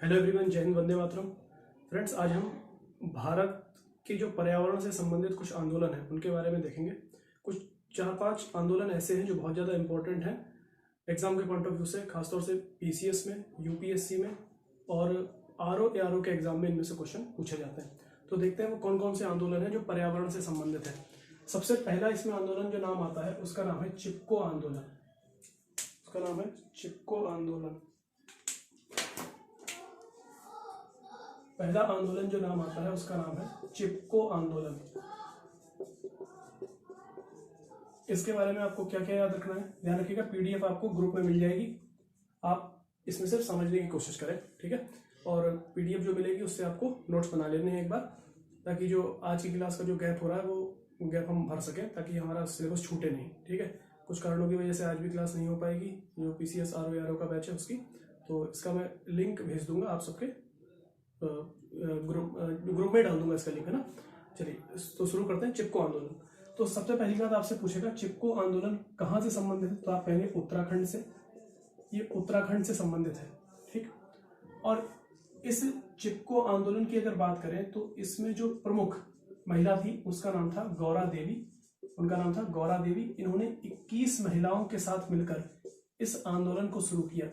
Hello everyone, जय Hind, Vande Mataram. Friends, आज हम भारत के जो पर्यावरण से संबंधित कुछ आंदोलन हैं उनके बारे में देखेंगे। कुछ 4-5 आंदोलन ऐसे हैं जो बहुत ज़्यादा इंपॉर्टेंट हैं एग्जाम के पॉइंट ऑफ व्यू से, खासतौर से पीसीएस में, यूपीएससी में और आरओ एआरओ के एग्जाम में इनमें से क्वेश्चन पूछे जाते हैं। तो देखते हैं वो कौन कौन से आंदोलन हैं जो पर्यावरण से संबंधित है। सबसे पहला इसमें आंदोलन जो नाम आता है उसका नाम है चिपको आंदोलन। उसका नाम है चिपको आंदोलन। पहला आंदोलन जो नाम आता है उसका नाम है चिपको आंदोलन। इसके बारे में आपको क्या क्या याद रखना है, ध्यान रखिएगा। पीडीएफ आपको ग्रुप में मिल जाएगी, आप इसमें सिर्फ समझने की कोशिश करें, ठीक है। और पीडीएफ जो मिलेगी उससे आपको नोट्स बना लेने हैं एक बार, ताकि जो आज की क्लास का जो गैप हो रहा है वो गैप हम भर सकें, ताकि हमारा सिलेबस छूटे नहीं, ठीक है। कुछ कारणों की वजह से आज भी क्लास नहीं हो पाएगी, जो पीसीएस आरओ का बैच है उसकी। तो इसका मैं लिंक भेज दूंगा आप सबके ग्रुप में डाल दूंगा इसका लिंक, है ना। चलिए तो शुरू करते हैं। चिपको आंदोलन। तो सबसे पहली बात आपसे पूछेगा चिपको आंदोलन कहाँ से संबंधित है, तो आप कहेंगे उत्तराखंड से। ये उत्तराखंड से संबंधित है, ठीक। और इस चिपको आंदोलन की अगर बात करें तो इसमें जो प्रमुख महिला थी उसका नाम था गौरा देवी। उनका नाम था गौरा देवी। इन्होंने 21 महिलाओं के साथ मिलकर इस आंदोलन को शुरू किया।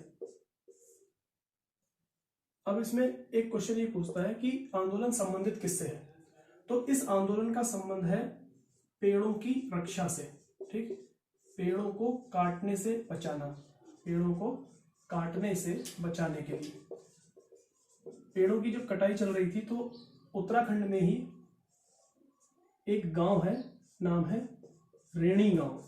अब इसमें एक क्वेश्चन ये पूछता है कि आंदोलन संबंधित किससे है, तो इस आंदोलन का संबंध है पेड़ों की रक्षा से, ठीक। पेड़ों को काटने से बचाना, पेड़ों को काटने से बचाने के लिए। पेड़ों की जब कटाई चल रही थी तो उत्तराखंड में ही एक गांव है, नाम है रेणी गांव।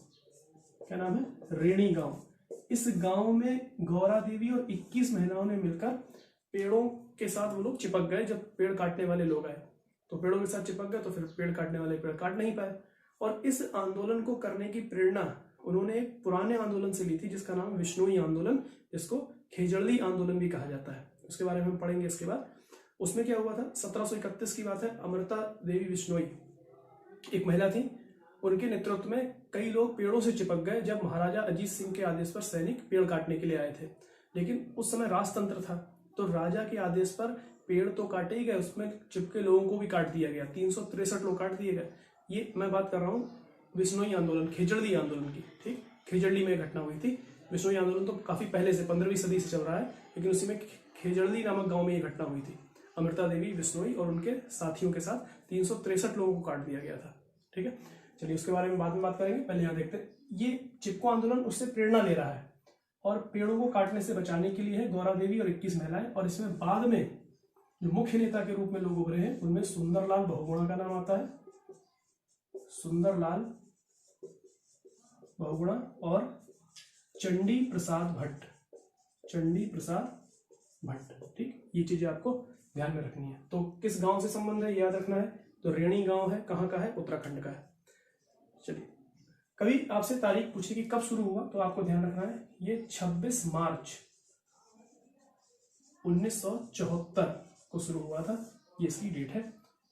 क्या नाम है? रेणी गांव। इस गांव में गौरा देवी और 21 महिलाओं ने मिलकर पेड़ों के साथ वो लोग चिपक गए। जब पेड़ काटने वाले लोग आए तो पेड़ों के साथ चिपक गए, तो फिर पेड़ काटने वाले पेड़ काट नहीं पाए। और इस आंदोलन को करने की प्रेरणा उन्होंने एक पुराने आंदोलन से ली थी जिसका नाम विश्नोई आंदोलन, जिसको खेजड़ली आंदोलन भी कहा जाता है। उसके बारे में हम पढ़ेंगे इसके बाद। उसमें क्या हुआ था, 1731 की बात है। अमृता देवी विश्नोई एक महिला थी, उनके नेतृत्व में कई लोग पेड़ों से चिपक गए जब महाराजा अजीत सिंह के आदेश पर सैनिक पेड़ काटने के लिए आए थे। लेकिन उस समय राजतंत्र था, तो राजा के आदेश पर पेड़ तो काटे ही गए, उसमें चिपके लोगों को भी काट दिया गया। 363 लोग काट दिए गए। ये मैं बात कर रहा हूँ विश्नोई आंदोलन, खेजड़ली आंदोलन की, ठीक। खेजड़ली में घटना हुई थी। विश्नोई आंदोलन तो काफी पहले से 15वीं सदी से चल रहा है, लेकिन उसी में खेजड़ली नामक गांव में ये घटना हुई थी। अमृता देवी विश्नोई और उनके साथियों के साथ 363 लोगों को काट दिया गया था, ठीक है। चलिए उसके बारे में बाद में बात करेंगे, पहले यहाँ देखते हैं। ये चिपको आंदोलन उससे प्रेरणा ले रहा है और पेड़ों को काटने से बचाने के लिए है गौरा देवी और 21 महिलाएं। और इसमें बाद में जो मुख्य नेता के रूप में लोग उभरे हैं उनमें सुंदरलाल बहुगुणा का नाम आता है, सुंदरलाल बहुगुणा, और चंडी प्रसाद भट्ट, चंडी प्रसाद भट्ट, ठीक। ये चीजें आपको ध्यान में रखनी है। तो किस गांव से संबंध है याद रखना है, तो रेणी गांव है। कहाँ का है? उत्तराखंड का है। चलिए, कभी आपसे तारीख पूछे कि कब शुरू हुआ, तो आपको ध्यान रखना है ये 26 मार्च 1974 को शुरू हुआ था। ये इसकी डेट है,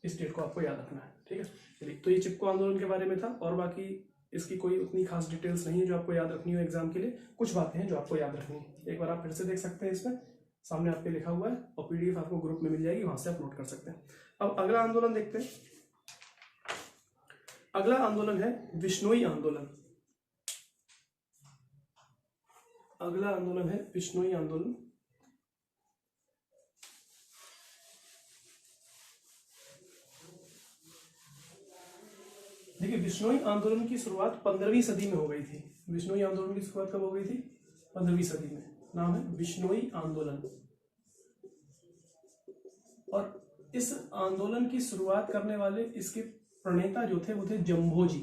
इस डेट को आपको याद रखना है, ठीक है। चलिए, तो ये चिपको आंदोलन के बारे में था, और बाकी इसकी कोई उतनी खास डिटेल्स नहीं है जो आपको याद रखनी हो एग्जाम के लिए। कुछ बातें हैं जो आपको याद रखनी है, एक बार आप फिर से देख सकते हैं, इसमें सामने आपके लिखा हुआ है और पीडीएफ आपको ग्रुप में मिल जाएगी, वहां से आप नोट कर सकते हैं। अब अगला आंदोलन देखते हैं। अगला आंदोलन है विश्नोई आंदोलन। अगला आंदोलन है विश्नोई आंदोलन। देखिए, विश्नोई आंदोलन की शुरुआत 15वीं सदी में हो गई थी। विश्नोई आंदोलन की शुरुआत कब हो गई थी? 15वीं सदी में। नाम है विश्नोई आंदोलन। और इस आंदोलन की शुरुआत करने वाले इसके प्रणेता जो थे वो थे जम्भोजी।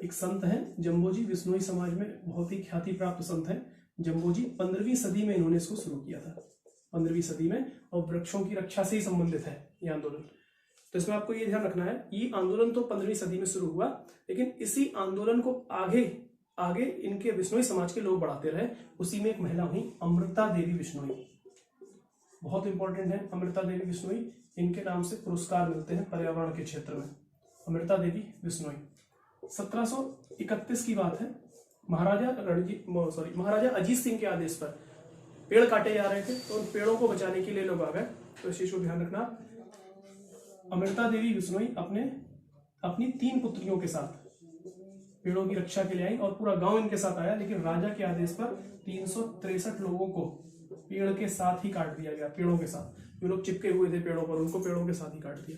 एक संत हैं जम्भोजी, विश्नोई समाज में बहुत ही ख्याति प्राप्त संत हैं जम्भोजी। 15वीं सदी में इन्होंने इसको शुरू किया था, 15वीं सदी में। और वृक्षों की रक्षा से ही संबंधित है ये आंदोलन। तो इसमें आपको ये ध्यान रखना है, ये आंदोलन तो 15वीं सदी में शुरू हुआ, लेकिन इसी आंदोलन को आगे आगे इनके विश्नोई समाज के लोग बढ़ाते रहे। उसी में एक महिला हुई अमृता देवी विश्नोई, बहुत इंपॉर्टेंट है अमृता देवी विश्नोई। इनके नाम से पुरस्कार मिलते हैं पर्यावरण के क्षेत्र में। अमृता देवी विश्नोई। 1731 की बात है। महाराजा अजीत सिंह के आदेश पर पेड़ काटे जा रहे थे, तो उन पेड़ों को बचाने के लिए लोग आ गए। तो इस चीज को ध्यान रखना। अमृता देवी बिश्नोई अपनी 3 पुत्रियों के साथ पेड़ों की रक्षा के लिए आई और पूरा गांव इनके साथ आया, लेकिन राजा के आदेश पर 363 लोगों को पेड़ के साथ ही काट दिया गया। पेड़ों के साथ जो लोग चिपके हुए थे पेड़ों पर, उनको पेड़ों के साथ ही काट दिया।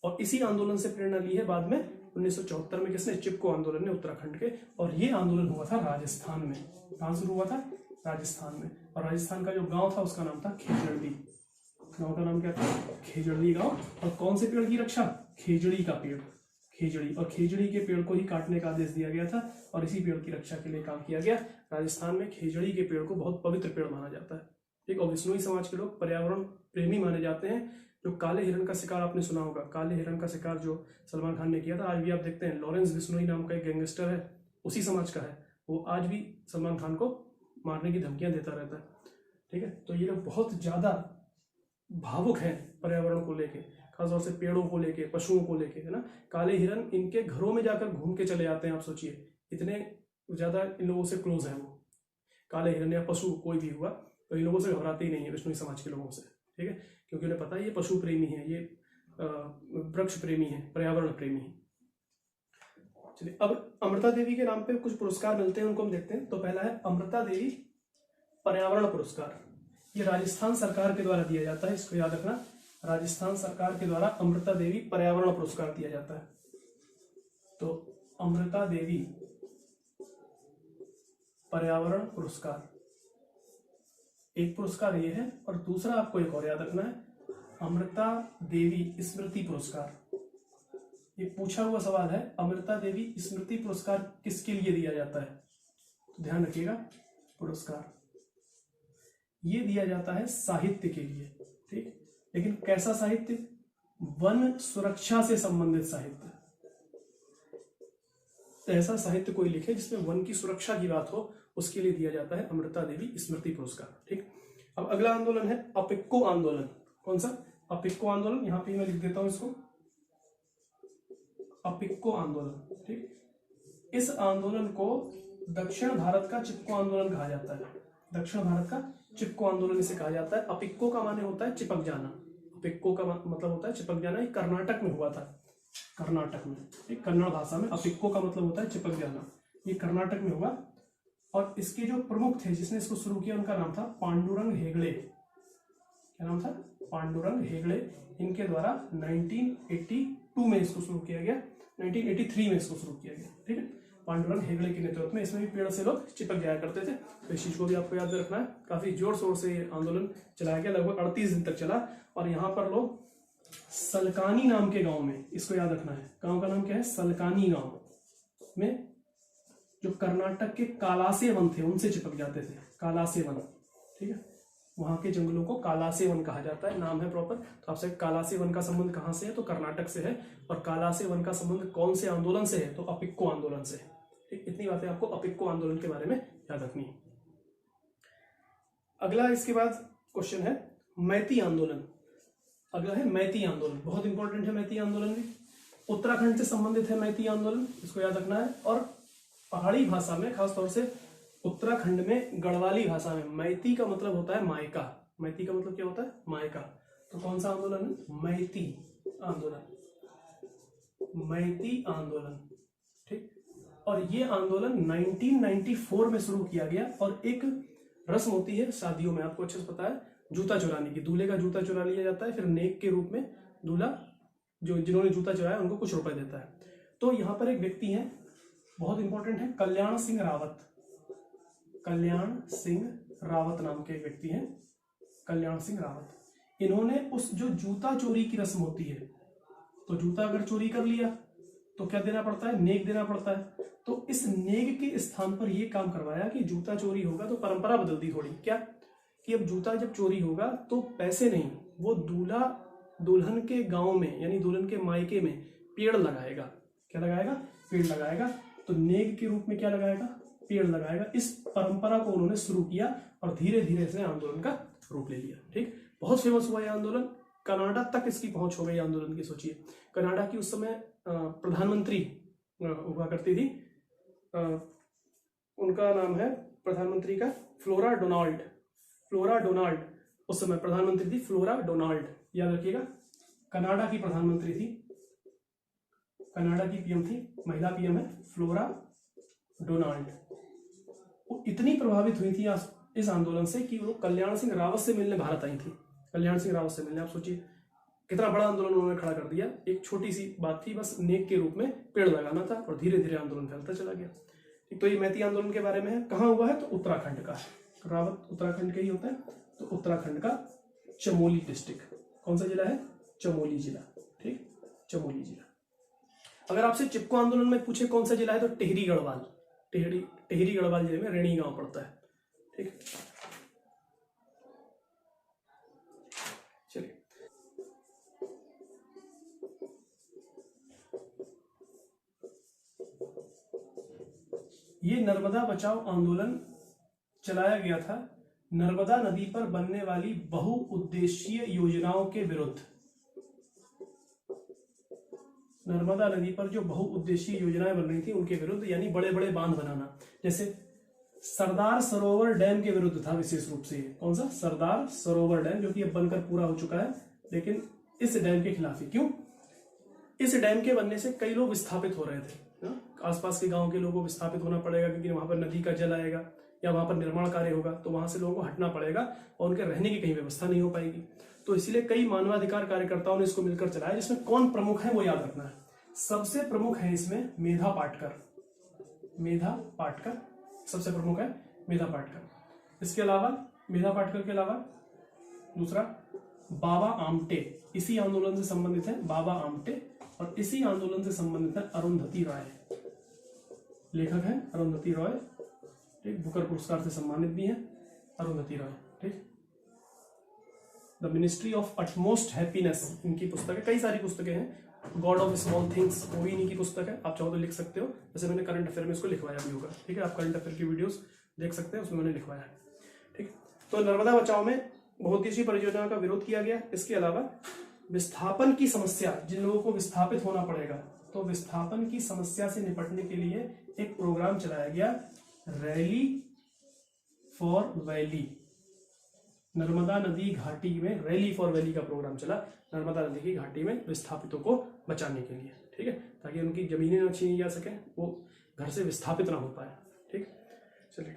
और इसी आंदोलन से प्रेरणा ली है बाद में 1974 में किसने? चिपको आंदोलन ने, उत्तराखंड के। और ये आंदोलन हुआ था राजस्थान में। कहां शुरू हुआ था? राजस्थान में। और राजस्थान का जो गांव था उसका नाम था खेजड़ी। गांव का नाम क्या था? खेजड़ी गांव। और कौन से पेड़ की रक्षा? खेजड़ी का पेड़, खेजड़ी। और खेजड़ी के पेड़ को ही काटने का आदेश दिया गया था और इसी पेड़ की रक्षा के लिए काम किया गया। राजस्थान में खेजड़ी के पेड़ को बहुत पवित्र पेड़ माना जाता है, ठीक। और बिश्नोई समाज के लोग पर्यावरण प्रेमी माने जाते हैं। जो काले हिरण का शिकार आपने सुना होगा, काले हिरण का शिकार जो सलमान खान ने किया था, आज भी आप देखते हैं लॉरेंस बिश्नोई नाम का एक गैंगस्टर है, उसी समाज का है, वो आज भी सलमान खान को मारने की धमकियां देता रहता है, ठीक है। तो ये लोग बहुत ज्यादा भावुक हैं पर्यावरण को लेके, खासतौर से पेड़ों को लेके, पशुओं को लेके, है ना। काले हिरन इनके घरों में जाकर घूम के चले जाते हैं। आप सोचिए इतने ज्यादा इन लोगों से क्लोज है वो। काले हिरन या पशु कोई भी हुआ तो इन लोगों से घबराते ही नहीं है बिश्नोई समाज के लोगों से, ठीक है, क्योंकि उन्हें पता है ये पशु प्रेमी है, ये वृक्ष प्रेमी है, पर्यावरण प्रेमी है। चलिए अब अमृता देवी के नाम पे कुछ पुरस्कार मिलते हैं, उनको हम देखते हैं। तो पहला है अमृता देवी पर्यावरण पुरस्कार। ये राजस्थान सरकार के द्वारा दिया जाता है, इसको याद रखना। राजस्थान सरकार के द्वारा अमृता देवी पर्यावरण पुरस्कार दिया जाता है। तो अमृता देवी पर्यावरण पुरस्कार एक पुरस्कार ये है, और दूसरा आपको एक और याद रखना है, अमृता देवी स्मृति पुरस्कार। ये पूछा हुआ सवाल है, अमृता देवी स्मृति पुरस्कार किसके लिए दिया जाता है? तो ध्यान रखिएगा, पुरस्कार ये दिया जाता है साहित्य के लिए, ठीक। लेकिन कैसा साहित्य? वन सुरक्षा से संबंधित साहित्य। ऐसा साहित्य कोई लिखे जिसमें वन की सुरक्षा की बात हो, उसके लिए दिया जाता है अमृता देवी स्मृति पुरस्कार, ठीक। अब अगला आंदोलन है अपिक्को आंदोलन। कौन सा? अपिक्को आंदोलन। यहां पे मैं लिख देता हूं इसको, अपिक्को आंदोलन, ठीक। इस आंदोलन को दक्षिण भारत का चिपको आंदोलन कहा जाता है। दक्षिण भारत का चिपको आंदोलन इसे कहा जाता है। अपिक्को का माने होता है चिपक जाना, अपिक्को का मतलब होता है चिपक जाना। ये कर्नाटक में हुआ था, कर्नाटक में, ठीक। कन्नड़ भाषा में अपिक्को का मतलब होता है चिपक जाना। ये कर्नाटक में हुआ और इसके जो प्रमुख थे जिसने इसको शुरू किया उनका नाम था पांडुरंग हेगड़े। क्या नाम था? पांडुरंग हेगड़े। इनके द्वारा 1982 में इसको शुरू किया गया, 1983 में इसको शुरू किया गया, ठीक है। पांडुरंग हेगड़े के नेतृत्व में। इसमें भी पेड़ से लोग चिपक जाया करते थे, तो इस चीज को भी आपको याद रखना है। काफी जोर शोर से ये आंदोलन चलाया गया, लगभग 38 दिन तक चला। और यहाँ पर लोग सलकानी नाम के गांव में, इसको याद रखना है, गांव का नाम क्या है? सलकानी गांव में, जो कर्नाटक के कालासे वन थे उनसे चिपक जाते थे। कालासे वन, ठीक है, वहां के जंगलों को कालासे वन कहा जाता है, नाम है प्रॉपर। तो आपसे कालासे वन का संबंध कहां से है? तो कर्नाटक से है। और कालासे वन का संबंध कौन से आंदोलन से है? तो अपिक्को आंदोलन से है, ठीक। इतनी बातें आपको अपिक्को आंदोलन के बारे में याद रखनी है। अगला इसके बाद क्वेश्चन है मैती आंदोलन। अगला है मैती आंदोलन, बहुत इंपॉर्टेंट है मैती आंदोलन भी। उत्तराखंड से संबंधित है मैती आंदोलन, इसको याद रखना है। और पहाड़ी भाषा में, खासतौर से उत्तराखंड में गढ़वाली भाषा में, मैती का मतलब होता है मायका। मैती का मतलब क्या होता है? मायका। तो कौन सा आंदोलन है? मैती आंदोलन, मैती आंदोलन, ठीक। और ये आंदोलन 1994 में शुरू किया गया। और एक रस्म होती है शादियों में, आपको अच्छे से पता है, जूता चुराने की। दूल्हे का जूता चुरा लिया जाता है, फिर नेक के रूप में दूल्हा जो जिन्होंने जूता चुराया उनको कुछ रुपए देता है। तो यहाँ पर एक व्यक्ति है, बहुत इंपॉर्टेंट है, कल्याण सिंह रावत। कल्याण सिंह रावत नाम के एक व्यक्ति हैं, कल्याण सिंह रावत। इन्होंने उस जो जूता चोरी की रस्म होती है, तो जूता अगर चोरी कर लिया तो क्या देना पड़ता है? नेक देना पड़ता है। तो इस नेक के स्थान पर यह काम करवाया कि जूता चोरी होगा तो परंपरा बदल दी थोड़ी, क्या कि अब जूता जब चोरी होगा तो पैसे नहीं, वो दूल्हा दुल्हन के गांव में, यानी दुल्हन के मायके में पेड़ लगाएगा। क्या लगाएगा? पेड़ लगाएगा। तो नेक के रूप में क्या लगाएगा? पेड़ लगाएगा। इस परंपरा को उन्होंने शुरू किया और धीरे धीरे इसने आंदोलन का रूप ले लिया, ठीक। बहुत फेमस हुआ यह आंदोलन, कनाडा तक इसकी पहुंच हो गई आंदोलन की। सोचिए, कनाडा की उस समय प्रधानमंत्री हुआ करती थी, उनका नाम है प्रधानमंत्री का फ्लोरा डोनाल्ड, फ्लोरा डोनाल्ड, उस समय प्रधानमंत्री थी फ्लोरा डोनाल्ड, याद रखिएगा। कनाडा की प्रधानमंत्री थी, कनाडा की पीएम थी, महिला पीएम है फ्लोरा डोनाल्ड। वो इतनी प्रभावित हुई थी इस आंदोलन से कि वो कल्याण सिंह रावत से मिलने भारत आई थी। कल्याण सिंह रावत से मिलने, आप सोचिए कितना बड़ा आंदोलन उन्होंने खड़ा कर दिया। एक छोटी सी बात थी, बस नेक के रूप में पेड़ लगाना था, और धीरे धीरे आंदोलन फैलता चला गया। तो ये मैती आंदोलन के बारे में है। कहाँ हुआ है? तो उत्तराखंड का, रावत उत्तराखंड का ही होता है। तो उत्तराखंड का चमोली डिस्ट्रिक्ट, कौन सा जिला है? चमोली जिला, ठीक, चमोली जिला। अगर आपसे चिपको आंदोलन में पूछे कौन सा जिला है, तो टिहरी गढ़वाल, टिहरी गढ़वाल जिले में रेणी गांव पड़ता है, ठीक। चलिए, ये नर्मदा बचाओ आंदोलन चलाया गया था नर्मदा नदी पर बनने वाली बहुउद्देशीय योजनाओं के विरुद्ध। नर्मदा नदी पर जो बहुउद्देशीय योजनाएं बन रही थी उनके विरुद्ध, यानी बड़े बड़े बांध बनाना। जैसे सरदार सरोवर डैम के विरुद्ध था विशेष रूप से। कौन सा? सरदार सरोवर डैम, जो कि अब बनकर पूरा हो चुका है, लेकिन इस डैम के खिलाफ ही। क्यों? इस डैम के बनने से कई लोग विस्थापित हो रहे थे, आसपास के गांव के लोगों को विस्थापित होना पड़ेगा, क्योंकि वहां पर नदी का जल आएगा या वहां पर निर्माण कार्य होगा, तो वहां से लोगों को हटना पड़ेगा और उनके रहने की कहीं व्यवस्था नहीं हो पाएगी। तो इसीलिए कई मानवाधिकार कार्यकर्ताओं ने इसको मिलकर चलाया, जिसमें कौन प्रमुख है वो याद रखना है। सबसे प्रमुख है इसमें मेधा पाटकर, मेधा पाटकर सबसे प्रमुख है, मेधा पाटकर। इसके अलावा मेधा पाटकर के अलावा दूसरा बाबा आमटे, इसी आंदोलन से संबंधित है बाबा आमटे, और इसी आंदोलन से संबंधित है अरुंधति राय, लेखक है अरुंधति रॉय, ठीक, बुकर पुरस्कार से सम्मानित भी है अरुंधति रॉय, ठीक। The ministry of utmost happiness इनकी पुस्तक है, कई सारी पुस्तकें हैं। गॉड ऑफ स्मॉल थिंग्स वो भी इन्हीं की पुस्तक है, आप चाहो तो लिख सकते हो, जैसे मैंने करंट अफेयर में इसको लिखवाया भी होगा, ठीक है। आप करंट अफेयर की वीडियोस देख सकते हैं, उसमें मैंने लिखवाया है, ठीक। तो नर्मदा बचाओ में बहुउद्देशीय परियोजना का विरोध किया गया। इसके अलावा विस्थापन की समस्या, जिन लोगों को विस्थापित होना पड़ेगा, तो विस्थापन की समस्या से निपटने के लिए एक प्रोग्राम चलाया गया, रैली फॉर वैली। नर्मदा नदी घाटी में रैली फॉर वैली का प्रोग्राम चला, नर्मदा नदी की घाटी में विस्थापितों को बचाने के लिए, ठीक है, ताकि उनकी जमीनें न छीनी जा सके, वो घर से विस्थापित ना हो पाए, ठीक। चलिए,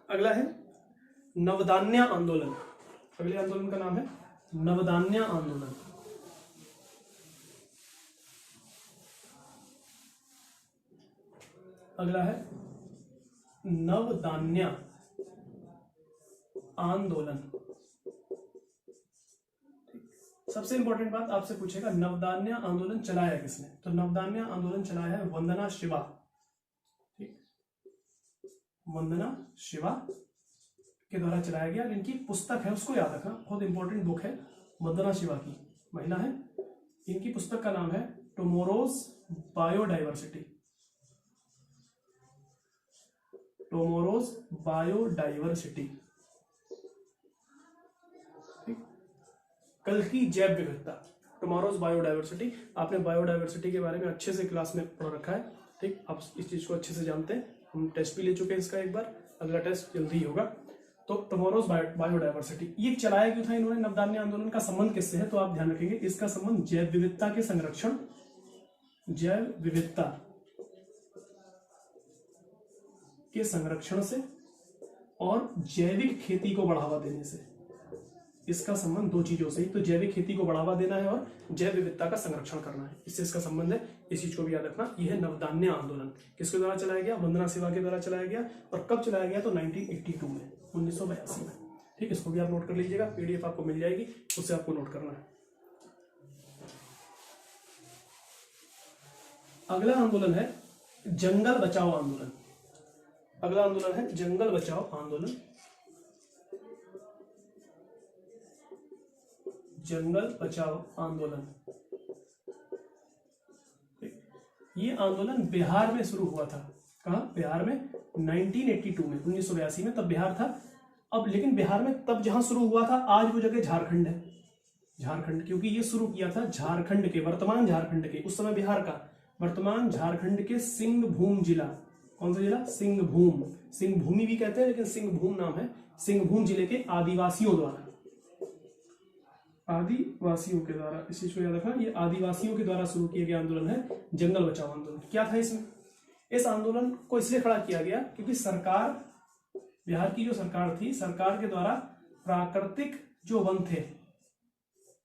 अगला है नवदान्या आंदोलन। अगले आंदोलन का नाम है नवदान्या आंदोलन। अगला है नवदान्या आंदोलन। सबसे इंपॉर्टेंट बात आपसे पूछेगा, नवदान्या आंदोलन चलाया किसने? तो नवदान्या आंदोलन चलाया है वंदना शिवा, ठीक, वंदना शिवा के द्वारा चलाया गया। इनकी पुस्तक है, उसको याद रखना, बहुत इंपॉर्टेंट बुक है, वंदना शिवा की, महिला है। इनकी पुस्तक का नाम है टुमारोज बायोडाइवर्सिटी, टुमारोज बायोडाइवर्सिटी, कल की जैव विविधता, टुमारोज बायोडाइवर्सिटी। आपने बायोडाइवर्सिटी के बारे में अच्छे से क्लास में पढ़ रखा है, ठीक, आप इस चीज को अच्छे से जानते हैं। हम टेस्ट भी ले चुके हैं इसका एक बार, अगला टेस्ट जल्दी ही होगा। तो टुमारोज बायोडाइवर्सिटी ये चलाया क्यों था इन्होंने? नवदान्या आंदोलन का संबंध किससे है? तो आप ध्यान रखेंगे, इसका संबंध जैव विविधता के संरक्षण, जैव विविधता के संरक्षण से और जैविक खेती को बढ़ावा देने से। इसका संबंध दो चीजों से ही, तो जैविक खेती को बढ़ावा देना है और जैव विविधता का संरक्षण करना है, इससे इसका संबंध है। इस चीज को भी याद रखना। यह है नवदान्या आंदोलन, किसके द्वारा चलाया गया? वंदना शिवा के द्वारा चलाया गया। और कब चलाया गया? तो 1982 में, 1982 में, ठीक। इसको भी आप नोट कर लीजिएगा, पीडीएफ आपको मिल जाएगी, उससे आपको नोट करना है। अगला आंदोलन है जंगल बचाओ आंदोलन। अगला आंदोलन है जंगल बचाओ आंदोलन। जंगल बचाओ आंदोलन, ये आंदोलन बिहार में शुरू हुआ था। कहां? बिहार में 1982 में, 1982 में, तब बिहार था। अब लेकिन बिहार में तब जहां शुरू हुआ था, आज वो जगह झारखंड है, झारखंड, क्योंकि ये शुरू किया था झारखंड के, वर्तमान झारखंड के, उस समय बिहार का, वर्तमान झारखंड के सिंहभूम जिला। कौन सा जिला? सिंहभूम, सिंहभूमि भी कहते हैं, लेकिन सिंहभूम नाम है सिंहभूम जिले के आदिवासियों द्वारा, आदिवासियों के द्वारा, इस चीज को याद रखना, ये आदिवासियों के द्वारा शुरू किया गया आंदोलन है जंगल बचाओ आंदोलन। क्या था इसमें? इस आंदोलन को इसलिए खड़ा किया गया क्योंकि सरकार, बिहार की जो सरकार थी, सरकार के द्वारा प्राकृतिक जो वन थे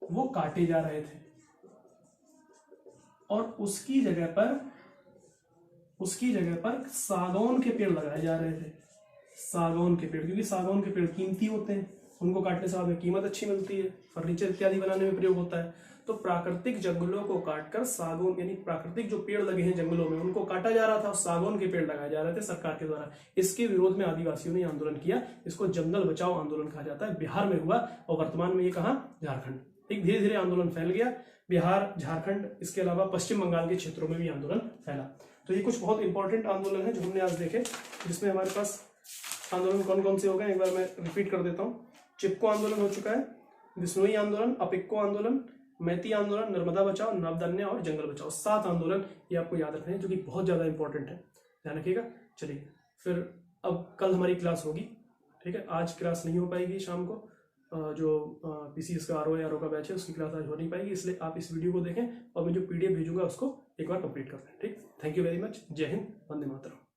वो काटे जा रहे थे और उसकी जगह पर सागौन के पेड़ लगाए जा रहे थे। सागौन के पेड़, क्योंकि सागौन के पेड़ कीमती होते हैं, उनको काटने से बाद में कीमत अच्छी मिलती है, फर्नीचर इत्यादि बनाने में प्रयोग होता है। तो प्राकृतिक जंगलों को काटकर सागौन, यानी प्राकृतिक जो पेड़ लगे हैं जंगलों में, उनको काटा जा रहा था और सागौन के पेड़ लगाए जा रहे थे सरकार के द्वारा। इसके विरोध में आदिवासियों ने आंदोलन किया। इसको जंगल बचाओ आंदोलन कहा जाता है। बिहार में हुआ और वर्तमान में ये कहाँ? झारखंड। एक धीरे धीरे आंदोलन फैल गया, बिहार, झारखंड, इसके अलावा पश्चिम बंगाल के क्षेत्रों में भी आंदोलन फैला। तो ये कुछ बहुत इंपॉर्टेंट आंदोलन है जो हमने आज देखे, जिसमें हमारे पास आंदोलन कौन कौन से हो गए एक बार मैं रिपीट कर देता हूँ। चिपको आंदोलन हो चुका है, बिश्नोई आंदोलन, अपिक्को आंदोलन, मैती आंदोलन, नर्मदा बचाओ, नवदन्य और जंगल बचाओ। 7 आंदोलन ये आपको याद रखने हैं, जो कि बहुत ज्यादा इंपॉर्टेंट है, ध्यान रखिएगा। चलिए फिर अब कल हमारी क्लास होगी, ठीक है। आज क्लास नहीं हो पाएगी शाम को, जो पीसीएस का आरओ का बैच है उसकी क्लास आज हो नहीं पाएगी, इसलिए आप इस वीडियो को देखें और मैं जो पीडीएफ भेजूंगा उसको एक बार कंप्लीट कर लें, ठीक। Thank you very much. जय हिंद, वंदे मातरम।